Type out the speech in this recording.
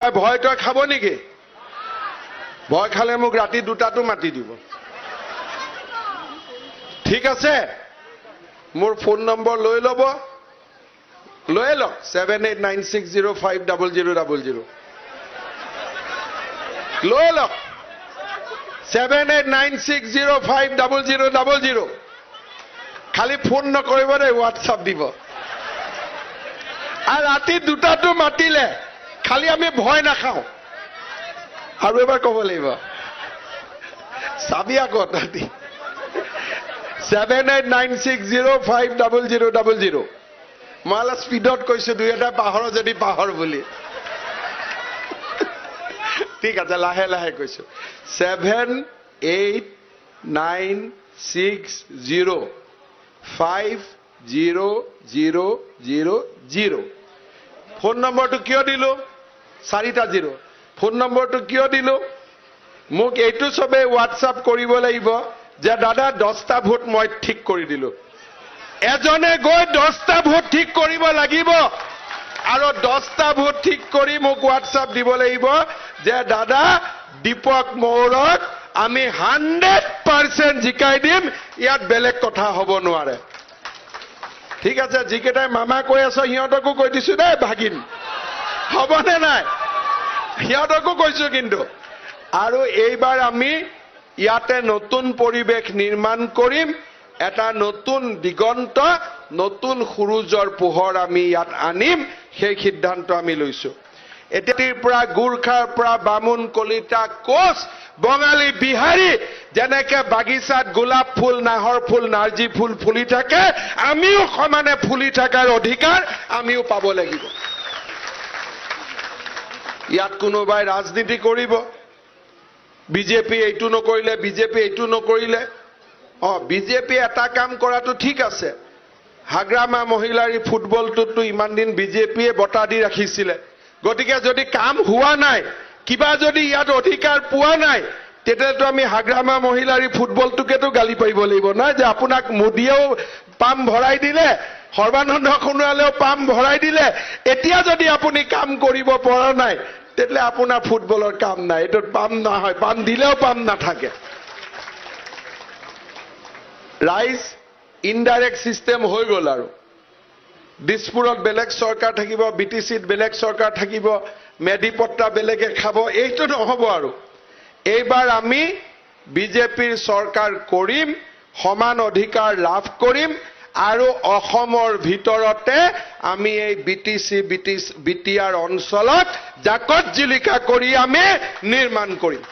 ভয় তই খাব নেকি? ভয় খালে মোক ৰাতি দুটাটো মাতি দিব। ঠিক আছে, মোৰ ফোন নম্বৰ লৈ ল'ব, লৈ লওক 7896050000 লৈ লওক 7896050000 খালি ফোন নকৰিব দেই, হোৱাটছআপ দিব। আৰু ৰাতি দুটাটো মাতিলে খালি আমি ভয় নাখাওঁ। আৰু এবাৰ ক'ব লাগিব, চাবি আকৌ ৰাতি 7896050000 মই অলপ স্পীডত কৈছো, দুই এটা পাহৰ যদি পাহৰ বুলি। ঠিক আছে, লাহে লাহে কৈছো 7896050000 ফোন নম্বৰটো কিয় দিলো? 4টা 0। ফোন নম্বৰটো কিয় দিলো? মোক এইটো সবে হোৱাটছআপ কৰিব লাগিব যে দাদা 10টা ভোট মই ঠিক কৰি দিলো। এজনে গৈ 10টা ভোট ঠিক কৰিব লাগিব আৰু 10টা ভোট ঠিক কৰি মোক হোৱাটছআপ দিব লাগিব যে দাদা দীপক মৌৰক আমি 100% জিকাই দিম, ইয়াত বেলেগ কথা হ'ব নোৱাৰে। ঠিক আছে, যিকেইটাই মামা কৈ আছ সিহঁতকো কৈ দিছো দেই, ভাগিন হ'বনে নাই সিহঁতকো কৈছো। কিন্তু আৰু এইবাৰ আমি ইয়াতে নতুন পৰিৱেশ নিৰ্মাণ কৰিম, এটা নতুন দিগন্ত, নতুন সূৰুজৰ পোহৰ আমি ইয়াত আনিম, সেই সিদ্ধান্ত আমি লৈছো। এতিয়াৰ পৰা গুৰ্খাৰ পৰা বামুণ, কলিতা, কোচ, বঙালী, বিহাৰী যেনেকে বাগিচাত গোলাপ ফুল, নাহৰ ফুল, নাৰ্জী ফুল ফুলি থাকে, আমিও সমানে ফুলি থকাৰ অধিকাৰ আমিও পাব লাগিব। ইয়াত কোনোবাই ৰাজনীতি কৰিব, বিজেপি এইটো নকৰিলে, বিজেপি এইটো নকৰিলে। বিজেপি এটা কাম কৰাটো ঠিক আছে, হাগ্ৰামা মহিলাৰ ফুটবলটোতো ইমান দিন বিজেপিয়ে বঁটা দি ৰাখিছিলে। গতিকে যদি কাম হোৱা নাই, কিবা যদি ইয়াত অধিকাৰ পোৱা নাই, তেতিয়াতো আমি হাগ্ৰামা মহিলাৰ ফুটবলটোকেতো গালি পাৰিব লাগিব নহয় যে আপোনাক মোদীয়েও পাম ভৰাই দিলে, সৰ্বানন্দ সোণোৱালেও পাম ভৰাই দিলে, এতিয়া যদি আপুনি কাম কৰিব পৰা নাই তেতিয়াহ'লে আপোনাৰ ফুটবলৰ কাম নাই। এইটোত পাম নহয়, পাম দিলেও পাম নাথাকে। ৰাইজ ইনডাইৰেক্ট চিষ্টেম হৈ গ'ল। আৰু দিছপুৰত বেলেগ চৰকাৰ থাকিব, BTCত বেলেগ চৰকাৰ থাকিব, মেধিপট্টা বেলেগে খাব, এইটো নহ'ব। আৰু এইবাৰ আমি বিজেপিৰ চৰকাৰ কৰিম, সমান অধিকাৰ লাভ কৰিম আৰু অসমৰ ভিতৰতে আমি এই BTC BTR অঞ্চলত জাকত জিলিকা কৰি আমি নিৰ্মাণ কৰিম।